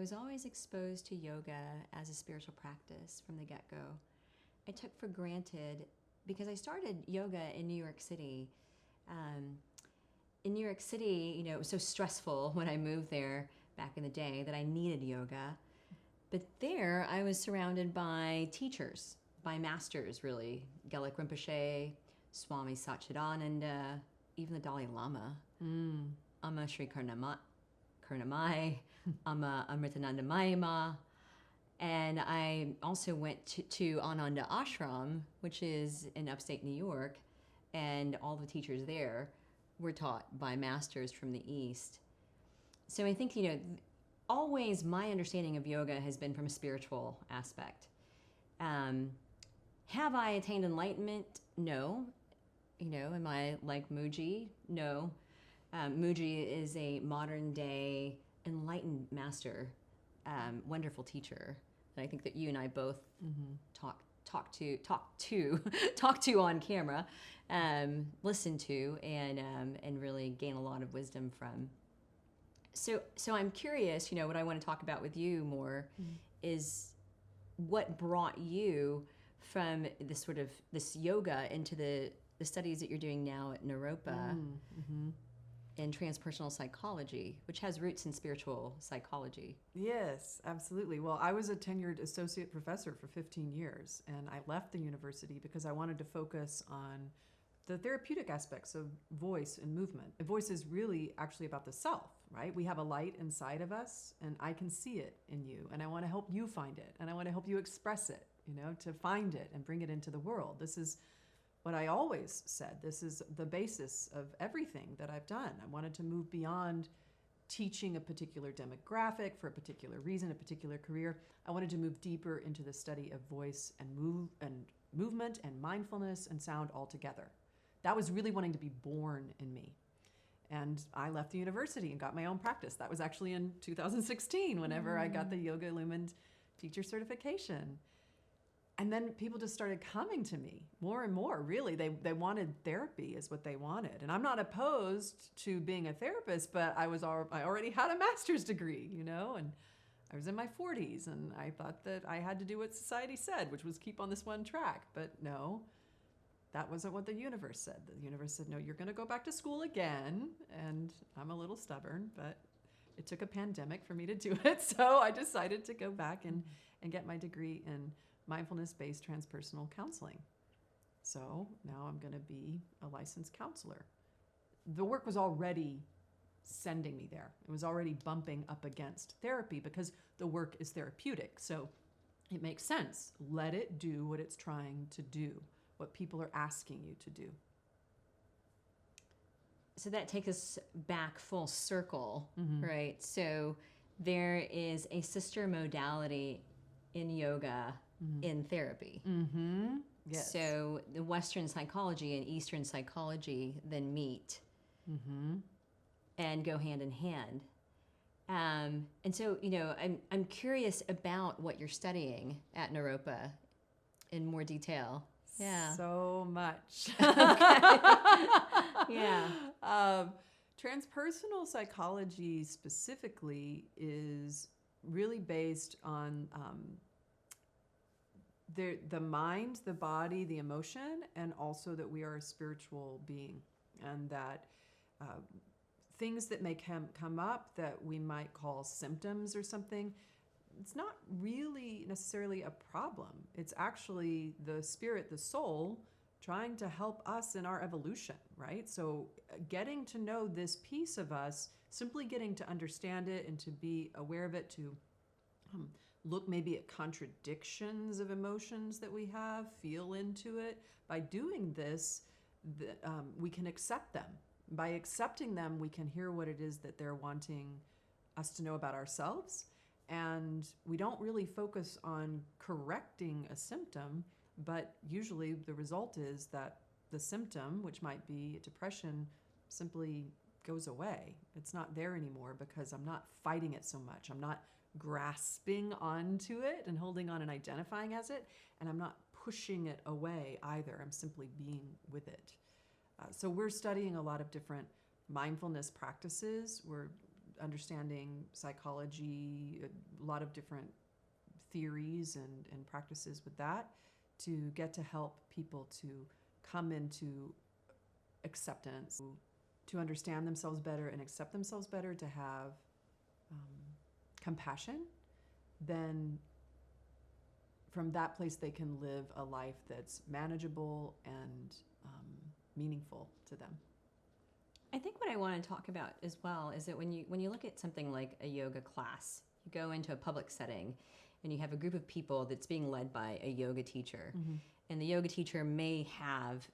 was always exposed to yoga as a spiritual practice from the get-go. I took for granted, because I started yoga in New York City. In New York City, you know, it was so stressful when I moved there back in the day that I needed yoga. But there, I was surrounded by teachers, by masters, really. Gelek Rinpoche, Swami Satchidananda, even the Dalai Lama. Amma Sri Karnamai, Amma Amritananda Mayama. And I also went to Ananda Ashram, which is in upstate New York, and all the teachers there were taught by masters from the East. So I think, you know, always my understanding of yoga has been from a spiritual aspect. Have I attained enlightenment? No. You know, am I like Mooji? No. Mooji is a modern day enlightened master, wonderful teacher. And I think that you and I both talk to on camera, listen to, and really gain a lot of wisdom from. So I'm curious, you know, what I want to talk about with you more is what brought you from this yoga into the studies that you're doing now at Naropa in transpersonal psychology, which has roots in spiritual psychology. Yes, absolutely. Well, I was a tenured associate professor for 15 years, and I left the university because I wanted to focus on the therapeutic aspects of voice and movement. And voice is really actually about the self, right? We have a light inside of us, and I can see it in you, and I want to help you find it, and I want to help you express it, you know, to find it and bring it into the world. This is what I always said. This is the basis of everything that I've done. I wanted to move beyond teaching a particular demographic for a particular reason, a particular career. I wanted to move deeper into the study of voice and movement and mindfulness and sound altogether. That was really wanting to be born in me. And I left the university and got my own practice. That was actually in 2016, whenever I got the Yoga Illumined teacher certification. And then people just started coming to me more and more, really. They wanted therapy is what they wanted. And I'm not opposed to being a therapist, but I already had a master's degree, you know, and I was in my 40s, and I thought that I had to do what society said, which was keep on this one track. But no, that wasn't what the universe said. The universe said, no, you're going to go back to school again. And I'm a little stubborn, but it took a pandemic for me to do it. So I decided to go back and get my degree in mindfulness-based transpersonal counseling. So now I'm going to be a licensed counselor. The work was already sending me there. It was already bumping up against therapy because the work is therapeutic. So it makes sense. Let it do what it's trying to do, what people are asking you to do. So that takes us back full circle, right? So there is a sister modality in yoga in therapy. Yes. So the Western psychology and Eastern psychology then meet and go hand in hand. And so, you know, I'm curious about what you're studying at Naropa in more detail. Yeah. So much. Yeah. Transpersonal psychology specifically is really based on the mind, the body, the emotion, and also that we are a spiritual being, and that things that may come up that we might call symptoms or something, it's not really necessarily a problem. It's actually the spirit, the soul, trying to help us in our evolution, right? So getting to know this piece of us, simply getting to understand it and to be aware of it, to look maybe at contradictions of emotions that we have, feel into it. By doing this, we can accept them. By accepting them, we can hear what it is that they're wanting us to know about ourselves. And we don't really focus on correcting a symptom, but usually the result is that the symptom, which might be depression, simply goes away. It's not there anymore because I'm not fighting it so much. I'm not grasping onto it and holding on and identifying as it, and I'm not pushing it away either. I'm simply being with it. So we're studying a lot of different mindfulness practices. We're understanding psychology, lot of different theories and practices with that to get to help people to come into acceptance, to understand themselves better and accept themselves better, to have compassion. Then from that place they can live a life that's manageable and meaningful to them. I think what I want to talk about as well is that when you look at something like a yoga class, you go into a public setting and you have a group of people that's being led by a yoga teacher. And the yoga teacher may have,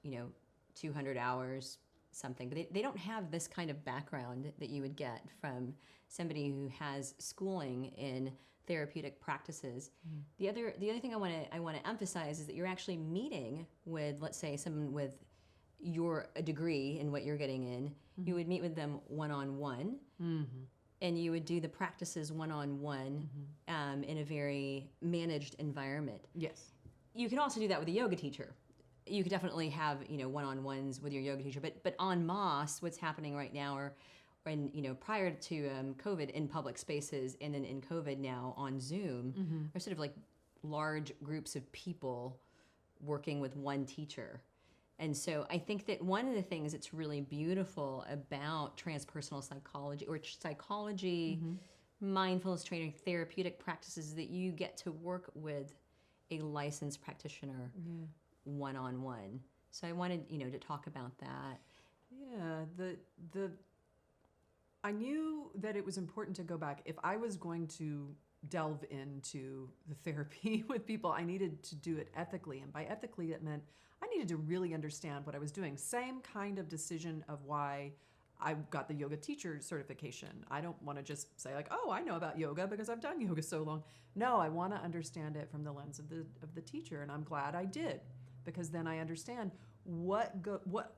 200 hours, something, but they don't have this kind of background that you would get from somebody who has schooling in therapeutic practices. The other thing I want to emphasize is that you're actually meeting with, let's say, someone with a degree in what you're getting in. You would meet with them one-on-one, and you would do the practices one-on-one in a very managed environment. Yes. You can also do that with a yoga teacher. You could definitely have, one-on-ones with your yoga teacher, but en masse, what's happening right now, or prior to COVID in public spaces, and then in COVID now on Zoom, are sort of like large groups of people working with one teacher. And so I think that one of the things that's really beautiful about transpersonal psychology, or psychology, mindfulness training, therapeutic practices, is that you get to work with a licensed practitioner one-on-one. So I wanted, to talk about that. Yeah, I knew that it was important to go back. If I was going to delve into the therapy with people, I needed to do it ethically. And by ethically, it meant I needed to really understand what I was doing. Same kind of decision of why I got the yoga teacher certification. I don't want to just say like, oh, I know about yoga because I've done yoga so long. No, I want to understand it from the lens of the teacher, and I'm glad I did, because then I understand what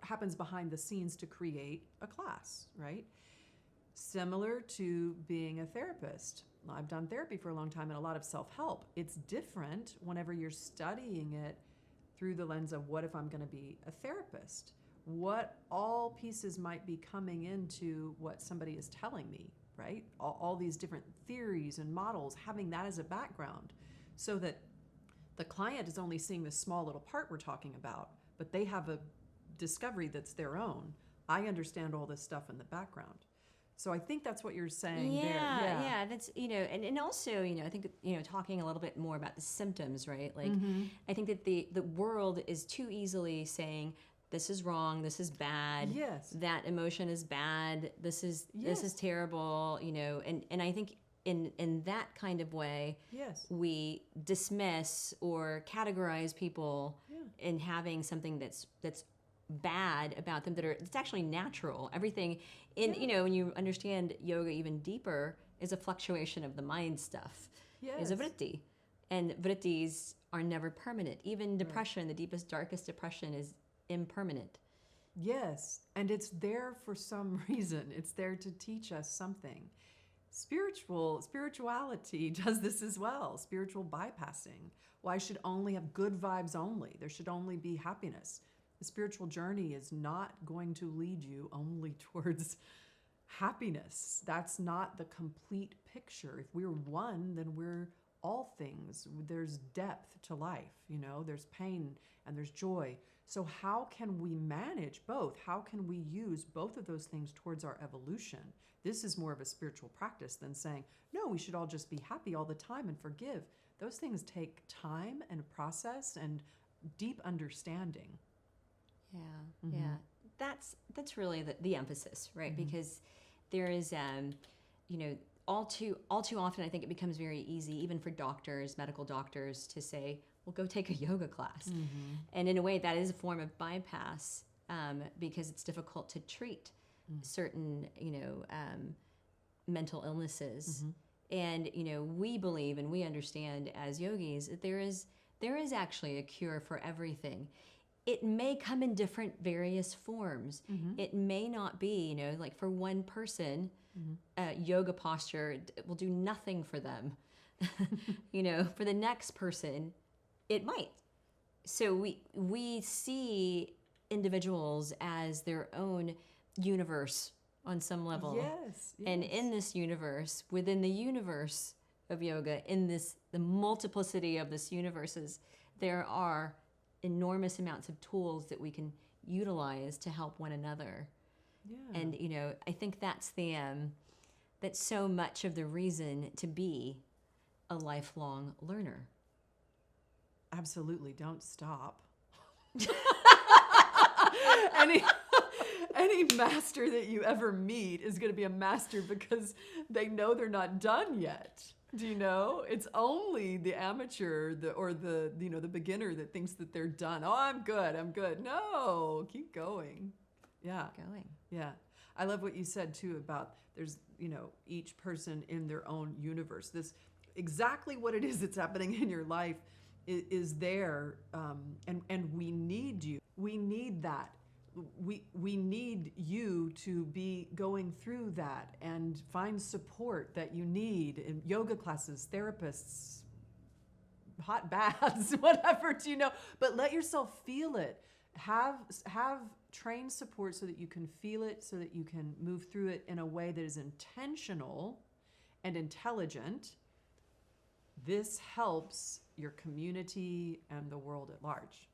happens behind the scenes to create a class, right? Similar to being a therapist. I've done therapy for a long time and a lot of self-help. It's different whenever you're studying it through the lens of what if I'm going to be a therapist? What all pieces might be coming into what somebody is telling me, right? All these different theories and models, having that as a background so that the client is only seeing this small little part we're talking about, but they have a discovery that's their own. I understand all this stuff in the background. So I think that's what you're saying there. Yeah, that's, and also, I think, talking a little bit more about the symptoms, right? Like, I think that the world is too easily saying, this is wrong, this is bad, that emotion is bad, this is terrible, and I think in that kind of way, we dismiss or categorize people in having something that's bad about them it's actually natural. Everything when you understand yoga even deeper, is a fluctuation of the mind stuff. Is a vritti. And vrittis are never permanent. Even depression, the deepest, darkest depression, is impermanent. Yes, and it's there for some reason. It's there to teach us something. Spirituality does this as well. Spiritual bypassing. Well, I should only have good vibes only. There should only be happiness. The spiritual journey is not going to lead you only towards happiness. That's not the complete picture. If we're one, then we're all things. There's depth to life, there's pain and there's joy. So how can we manage both? How can we use both of those things towards our evolution? This is more of a spiritual practice than saying, no, we should all just be happy all the time and forgive. Those things take time and process and deep understanding. Yeah. That's really the emphasis, right? Because there is, all too often, I think it becomes very easy, even for medical doctors, to say, well, go take a yoga class. And in a way, that is a form of bypass, because it's difficult to treat certain, mental illnesses. And, we believe and we understand as yogis that there is actually a cure for everything. It may come in different various forms. It may not be, like for one person, yoga posture will do nothing for them. For the next person, it might. So we see individuals as their own universe on some level. Yes. And in this universe, within the universe, of yoga in the multiplicity of this universes, there are enormous amounts of tools that we can utilize to help one another. Yeah. And I think that's that's so much of the reason to be a lifelong learner. Absolutely. Don't stop. any any master that you ever meet is going to be a master because they know they're not done yet. Do you know? It's only the amateur or the beginner that thinks that they're done. Oh, I'm good. No, keep going. Yeah. Going. Yeah. I love what you said too about there's, each person in their own universe. This exactly what it is that's happening in your life is there, and we need you. We need that. We need you to be going through that and find support that you need in yoga classes, therapists, hot baths, whatever, but let yourself feel it. Have trained support so that you can feel it, so that you can move through it in a way that is intentional and intelligent. This helps your community and the world at large.